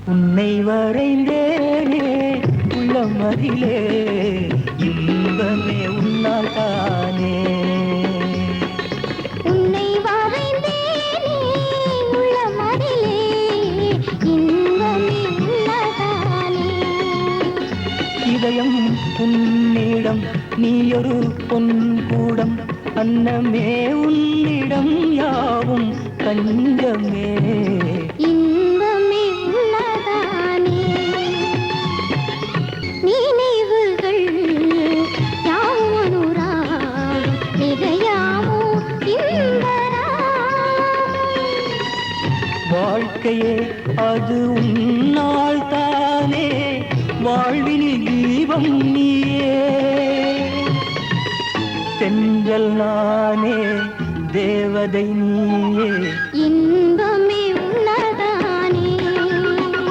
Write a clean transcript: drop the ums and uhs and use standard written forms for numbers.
உன்னை வரைந்தேனே உள்ளமதிலே இன்பமே உன்னால் தானே. உன்னை வரைந்தேனே உள்ளமதிலே இன்பமே உன்னால் தானே. இதயம் உன்னிடம் நீயொரு பொன்கூடம் அன்னமே உன்னிடம் யாவும் தஞ்சமே. இன்பமே உள்ளதானே நினைவுகள் யாவும் அனுராகம் மிகையாவோ இன்பராகம். வாழ்க்கையே அது உன்னால் தானே வாழ்வினில் தீபம் நீயே. தென்றல் நானே தேவதை நீயே